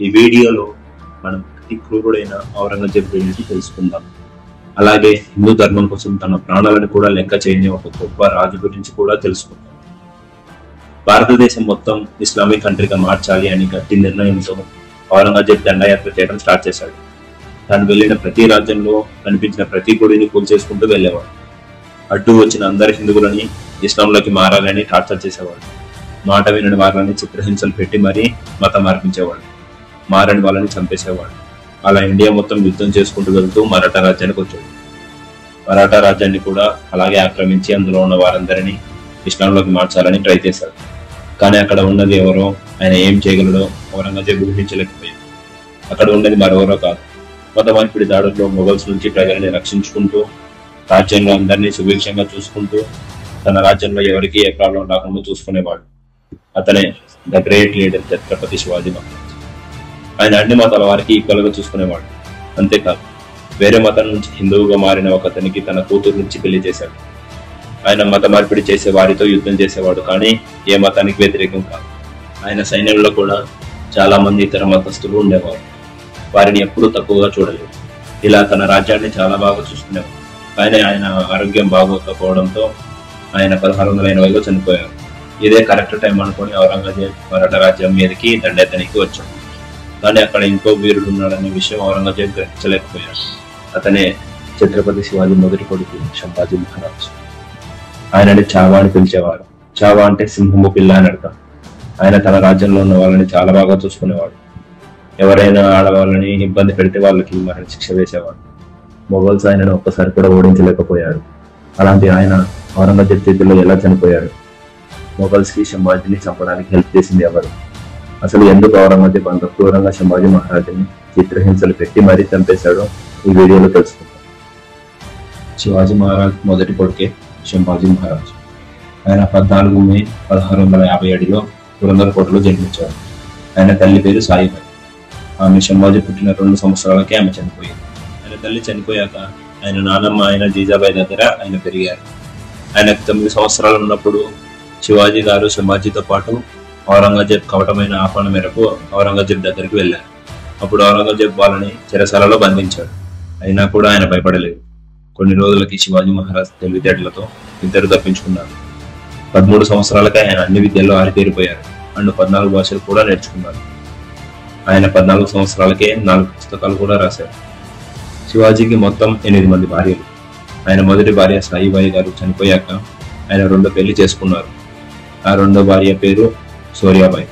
ఈ వీడియోలో మనం అతి క్రూరుడైన ఔరంగజేబు గురించి తెలుసుకుందాం. అలాగే హిందూ ధర్మం కోసం తన ప్రాణాలను కూడా లెక్క చేయని ఒక గొప్ప రాజు గురించి కూడా తెలుసుకుందాం. భారతదేశం మొత్తం ఇస్లామిక్ కంట్రీగా మార్చాలి అని గట్టి నిర్ణయంతో ఔరంగజేబు దండయాత్ర చేయడం స్టార్ట్ చేశాడు. తాను వెళ్ళిన ప్రతి రాజ్యంలో కనిపించిన ప్రతి గుడిని కూల్చేసుకుంటూ వెళ్ళేవాడు. అడ్డు వచ్చిన అందరి హిందువులని ఇస్లాంలోకి మారాలని టార్చర్ చేసేవాడు. మాట వినని వాళ్ళని చిత్రహింసలు పెట్టి మరీ మతం మార్పించేవాడు. మారని వాళ్ళని చంపేసేవాడు. అలా ఇండియా మొత్తం యుద్ధం చేసుకుంటూ వెళ్తూ మరాఠా రాజ్యానికి వచ్చాడు. మరాఠా రాజ్యాన్ని కూడా అలాగే ఆక్రమించి అందులో ఉన్న వారందరినీ ఇస్లాంలోకి మార్చాలని ట్రై చేశాడు. కానీ అక్కడ ఉన్నది ఎవరో, ఆయన ఏం చేయగలడో ఔరంగజేబు ఊహించలేకపోయాడు. అక్కడ ఉన్నది మరెవరో కాదు, మత మార్పిడి దాడుల్లో మొఘల్స్ నుంచి ప్రజల్ని రక్షించుకుంటూ రాజ్యంలో అందరినీ సుభిక్షంగా చూసుకుంటూ తన రాజ్యంలో ఎవరికి ఏ ప్రాబ్లం రాకుండా చూసుకునేవాడు. అతనే the great leader Chhatrapati Shivaji Maharaj. ఆయన అన్ని మతాల వారికి ఈక్వల్ గా చూసుకునేవాడు. అంతేకాదు, వేరే మతం నుంచి హిందువుగా మారిన ఒకతనికి తన కూతురు నుంచి పెళ్లి చేశాడు. ఆయన మత మార్పిడి చేసే వారితో యుద్ధం చేసేవాడు, కానీ ఏ మతానికి వ్యతిరేకం కాదు. ఆయన సైన్యంలో కూడా చాలా మంది ఇతర మతస్థులు ఉండేవారు. వారిని ఎప్పుడూ తక్కువగా చూడలేదు. ఇలా తన రాజ్యాన్ని చాలా బాగా చూసుకునేవాడు. కానీ ఆయన ఆరోగ్యం బాగోకపోవడంతో ఆయన 1680లో చనిపోయారు. ఇదే కరెక్ట్ టైం అనుకుని ఔరంగజేబ్ మరాఠా రాజ్యం మీదకి దండెత్తనికి వచ్చాడు. కానీ అక్కడ ఇంకో వీరుడు ఉన్నాడనే విషయం ఔరంగజేబ్ గ్రహించలేకపోయాడు. అతనే ఛత్రపతి శివాజీ మొదటి కొడుకు సంభాజీ మహారాజ్. ఆయనని చావా అని పిలిచేవారు. చావా అంటే సింహము పిల్ల అని అర్థం. ఆయన తన రాజ్యంలో ఉన్న వాళ్ళని చాలా బాగా చూసుకునేవాడు. ఎవరైనా ఆడవాళ్ళని ఇబ్బంది పెడితే వాళ్ళకి మరణ శిక్ష వేసేవాడు. మొఘల్స్ ఆయనను ఒక్కసారి కూడా ఓడించలేకపోయారు. అలాంటి ఆయన ఔరంగజేబ్ చేతుల్లో ఎలా చనిపోయాడు? మొఘల్స్ కి సంభాజీని చంపడానికి హెల్ప్ చేసింది ఎవరు? అసలు ఎందుకు ఔరంగజేబ్ అంత క్రూరంగా సంభాజీ మహారాజుని చిత్రహింసలు పెట్టి మరీ చంపేశాడో ఈ వీడియోలో తెలుసుకుంటాం. శివాజీ మహారాజ్ మొదటి కొడుకే సంభాజీ మహారాజ్. ఆయన 14 మే 1657లో పురందరకోటలో జన్మించాడు. ఆయన తల్లి పేరు సాయిబాయి. ఆమె సంభాజీ పుట్టిన 2 సంవత్సరాలకే ఆమె చనిపోయింది. ఆయన తల్లి చనిపోయాక ఆయన నాన్నమ్మ అయిన జీజాబాయి దగ్గర ఆయన పెరిగారు. ఆయనకు 9 సంవత్సరాలు ఉన్నప్పుడు శివాజీ గారు సంభాజీతో పాటు ఔరంగజేబ్ కవటమైన ఆహ్వానం మేరకు ఔరంగజేబ్ దగ్గరికి వెళ్ళారు. అప్పుడు ఔరంగజేబ్ వాళ్ళని చెరసాలలో బంధించాడు. అయినా కూడా ఆయన భయపడలేదు. కొన్ని రోజులకి శివాజీ మహారాజ్ తెలివితేటలతో ఇద్దరు తప్పించుకున్నారు. 13 సంవత్సరాలకే ఆయన అన్ని విద్యల్లో ఆరితేరిపోయారు. అండ్ 14 భాషలు కూడా నేర్చుకున్నారు. ఆయన 14 సంవత్సరాలకే 4 పుస్తకాలు కూడా రాశారు. శివాజీకి మొత్తం 8 మంది భార్యలు. ఆయన మొదటి భార్య సాయిబాయి గారు చనిపోయాక ఆయన 2వ పెళ్లి చేసుకున్నారు. ఆ 2వ భార్య పేరు సూర్యాబాయి.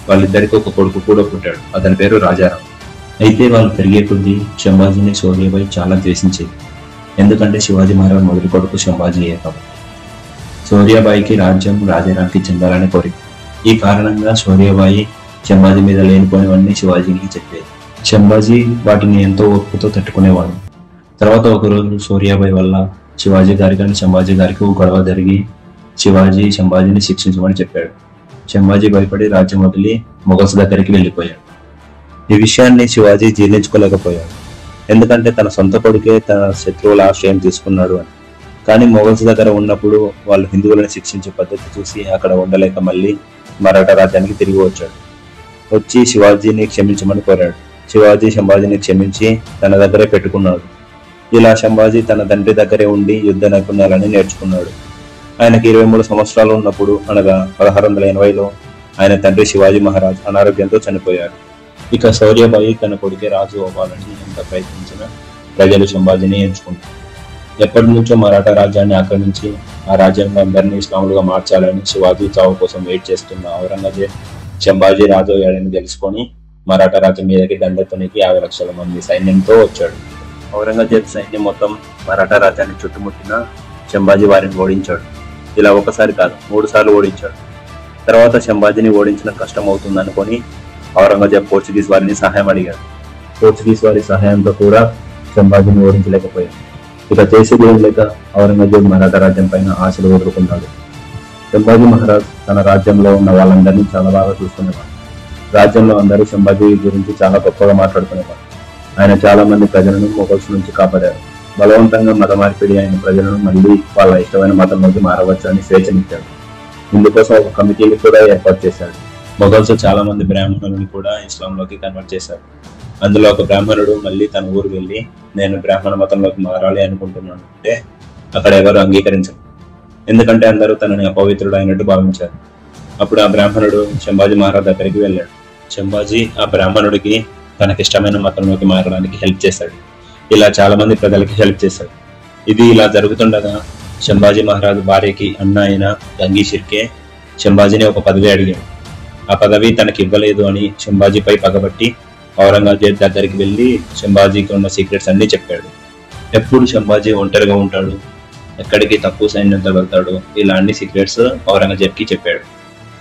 వాళ్ళిద్దరికి ఒక కొడుకు కూడా పుట్టాడు. అతని పేరు రాజారాం. అయితే వాళ్ళు పెరిగే కొద్దీ సంభాజీని సూర్యాబాయి చాలా ద్వేషించేది. ఎందుకంటే శివాజీ మహారాజ్ మొదటి కొడుకు సంభాజీయే కాబట్టి. సూర్యాబాయికి రాజ్యం రాజారాంకి చెందాలని కోరిక. ఈ కారణంగా సూర్యాబాయి సంభాజీ మీద లేనిపోయినవన్నీ శివాజీకి చెప్పేది. సంభాజీ వాటిని ఎంతో ఓర్పుతో తట్టుకునేవాడు. తర్వాత ఒకరోజు సూర్యాబాయి వల్ల శివాజీ గారికి కానీ సంభాజీ గారికి గొడవ జరిగి శివాజీ సంభాజీని శిక్షించమని చెప్పాడు. సంభాజీ భయపడి రాజ్యం వదిలి మొఘల్స్ దగ్గరికి వెళ్ళిపోయాడు. ఈ విషయాన్ని శివాజీ జీర్ణించుకోలేకపోయాడు. ఎందుకంటే తన సొంత కొడుకే తన శత్రువుల ఆశ్రయం తీసుకున్నాడు అని. కానీ మొఘల్స్ దగ్గర ఉన్నప్పుడు వాళ్ళు హిందువులను శిక్షించే పద్ధతి చూసి అక్కడ ఉండలేక మళ్ళీ మరాఠా రాజ్యానికి తిరిగి వచ్చాడు. వచ్చి శివాజీని క్షమించమని కోరాడు. శివాజీ సంభాజీని క్షమించి తన దగ్గరే పెట్టుకున్నాడు. ఇలా సంభాజీ తన తండ్రి దగ్గరే ఉండి యుద్ధ నైపుణ్యాలని నేర్చుకున్నాడు. ఆయనకి 23 సంవత్సరాలు ఉన్నప్పుడు, అనగా 1680లో ఆయన తండ్రి శివాజీ మహారాజ్ అనారోగ్యంతో చనిపోయారు. ఇక సూర్యాబాయి తన కొడుకే రాజు అవ్వాలని ఎంత ప్రయత్నించినా ప్రజలు సంభాజీని ఎంచుకున్నారు. ఎప్పటి నుంచో మరాఠా రాజ్యాన్ని ఆక్రమించి ఆ రాజ్యంలో అందరినీ ఇస్లాములుగా మార్చాలని శివాజీ చావు కోసం వెయిట్ చేస్తున్న ఔరంగజేబ్ సంభాజీ రాజు అయ్యాడని తెలుసుకొని మరాఠా రాజ్యం మీదకి దండెత్తనికి 50 లక్షల మంది సైన్యంతో వచ్చాడు. ఔరంగజేబ్ సైన్యం మొత్తం మరాఠా రాజ్యాన్ని చుట్టుముట్టిన సంభాజీ వారిని ఓడించాడు. ఇలా ఒకసారి కాదు 3 సార్లు ఓడించాడు. తర్వాత సంభాజీని ఓడించడం కష్టం అవుతుంది అనుకొని ఔరంగజేబ్ పోర్చుగీస్ వారిని సహాయం అడిగాడు. పోర్చుగీస్ వారి సహాయంతో కూడా సంభాజీని ఓడించలేకపోయాడు. ఇక చేసేది ఏం లేక ఔరంగజేబ్ మరాఠా రాజ్యం పైన ఆశలు వదులుకున్నాడు. సంభాజీ మహారాజ్ తన రాజ్యంలో ఉన్న వాళ్ళందరినీ చాలా బాగా చూసుకునేవాడు. రాజ్యంలో అందరూ సంభాజీ గురించి చాలా గొప్పగా మాట్లాడుకునేవారు. ఆయన చాలా మంది ప్రజలను మొఘల్స్ నుంచి కాపాడారు. బలవంతంగా మత మార్పిడి అయిన ప్రజలను మళ్ళీ వాళ్ళ ఇష్టమైన మతంలోకి మారవచ్చు అని స్వేచ్ఛనిచ్చాడు. ఇందుకోసం ఒక కమిటీని కూడా ఏర్పాటు చేశాడు. మొఘల్స్ చాలా మంది బ్రాహ్మణులను కూడా ఇస్లాంలోకి కన్వర్ట్ చేశారు. అందులో ఒక బ్రాహ్మణుడు మళ్ళీ తన ఊరు వెళ్ళి నేను బ్రాహ్మణ మతంలోకి మారాలి అనుకుంటున్నాను అంటే అక్కడ ఎవరు అంగీకరించరు. ఎందుకంటే అందరూ తనని అపవిత్రుడు అయినట్టు భావించారు. అప్పుడు ఆ బ్రాహ్మణుడు శంభాజీ మహారాజ్ దగ్గరికి వెళ్ళాడు. శంభాజీ ఆ బ్రాహ్మణుడికి తనకిష్టమైన మతంలోకి మారడానికి హెల్ప్ చేశాడు. ఇలా చాలా మంది ప్రజలకి హెల్ప్ చేశాడు. ఇది ఇలా జరుగుతుండగా శంభాజీ మహారాజు భార్యకి అన్న అయిన గంగి షిర్కే శంభాజీని ఒక పదవి అడిగాడు. ఆ పదవి తనకి ఇవ్వలేదు అని శంభాజీపై పగబట్టి ఔరంగజేబ్ దగ్గరికి వెళ్ళి శంభాజీకి ఉన్న సీక్రెట్స్ అన్ని చెప్పాడు. ఎప్పుడు శంభాజీ ఒంటరిగా ఉంటాడు, ఎక్కడికి తక్కువ సైన్యంతో వెళ్తాడు, ఇలా అన్ని సీక్రెట్స్ ఔరంగజేబ్కి చెప్పాడు.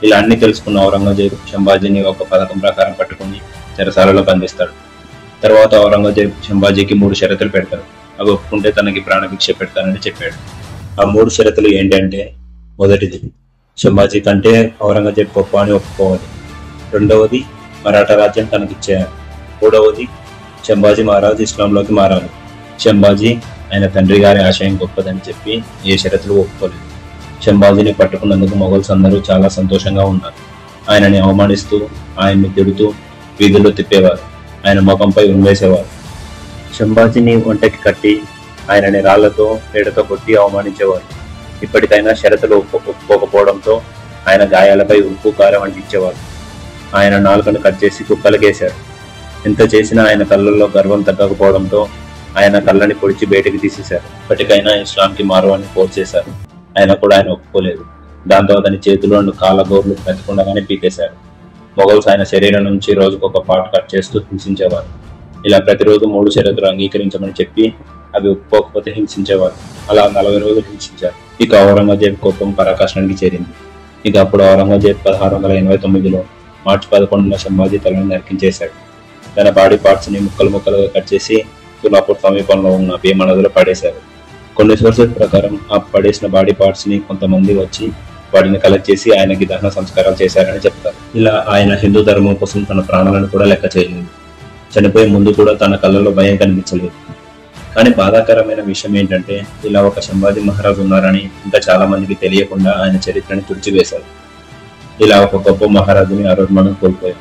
ఇలా అన్ని తెలుసుకున్న ఔరంగజేబ్ శంభాజీని ఒక పథకం ప్రకారం పట్టుకుని చెరసాలలో బంధిస్తాడు. తర్వాత ఔరంగజేబ్ శంభాజీకి 3 షరతులు పెడతాడు. అవి ఒప్పుకుంటే తనకి ప్రాణభిక్ష పెడతానని చెప్పాడు. ఆ 3 షరతులు ఏంటంటే, మొదటిది శంభాజీ కంటే ఔరంగజేబ్ గొప్ప అని ఒప్పుకోవాలి. రెండవది మరాఠా రాజ్యం తనకిచ్చేయాలి. మూడవది శంభాజీ మహారాజ్ ఇస్లాంలోకి మారాలి. శంభాజీ ఆయన తండ్రి గారి ఆశయం గొప్పదని చెప్పి ఏ షరతులు ఒప్పుకోలేదు. శంభాజీని పట్టుకున్నందుకు మొఘల్స్ అందరూ చాలా సంతోషంగా ఉన్నారు. ఆయనని అవమానిస్తూ ఆయన్ని తిడుతూ వీధుల్లో తిప్పేవారు. ఆయన ముఖంపై ఉమ్మేసేవారు. శంభాజీని ఒంటకి కట్టి ఆయనని రాళ్లతో పేడతో కొట్టి అవమానించేవారు. ఇప్పటికైనా షరతులు ఒప్పుకోకపోవడంతో ఆయన గాయాలపై ఉప్పు కారం అంటించేవారు. ఆయన నాలుకను కట్ చేసి కుక్కలకేశారు. ఎంత చేసినా ఆయన కళ్ళల్లో గర్వం తగ్గకపోవడంతో ఆయన కళ్ళని పొడిచి బయటకు తీసేశారు. ఇప్పటికైనా ఇస్లాంకి మారు అని ఫోర్స్ చేశారు. ఆయన కూడా ఆయన ఒప్పుకోలేదు. దాంతో అతని చేతిలో కాళ్ళ గోర్లు బ్రతకుండగానే పీకేశారు. మొఘల్స్ ఆయన శరీరం నుంచి రోజుకొక పార్ట్ కట్ చేస్తూ హింసించేవారు. ఇలా ప్రతిరోజు 3 షరతులు అంగీకరించమని చెప్పి అవి ఒప్పుకోకపోతే హింసించేవారు. అలా 40 రోజులు హింసించారు. ఇక ఔరంగజేబ్ కోపం పరాకాష్ఠానికి చేరింది. ఇక అప్పుడు ఔరంగజేబ్ 1689లో మార్చి 11న శంభాజీ తలను నరికించేశాడు. తన బాడీ పార్ట్స్ ని ముక్కలు ముక్కలుగా కట్ చేసి తులాపూర్ సమీపంలో ఉన్న భీమా నదిలో పడేశారు. కొన్ని సోర్సెస్ ప్రకారం ఆ పడేసిన బాడీ పార్ట్స్ ని కొంతమంది వచ్చి వాటిని కలెక్ట్ చేసి ఆయనకి దహన సంస్కారాలు చేశారని చెప్తారు. ఇలా ఆయన హిందూ ధర్మం కోసం తన ప్రాణాలను కూడా లెక్క చేయలేదు. చనిపోయే ముందు కూడా తన కళ్ళలో భయం కనిపించలేదు. కానీ బాధాకరమైన విషయం ఏంటంటే ఇలా ఒక శంభాజీ మహారాజు ఉన్నారని ఇంకా చాలా మందికి తెలియకుండా ఆయన చరిత్రని తుడిచివేశారు. ఇలా ఒక గొప్ప మహారాజుని ఆ రోజు మనం కోల్పోయాం.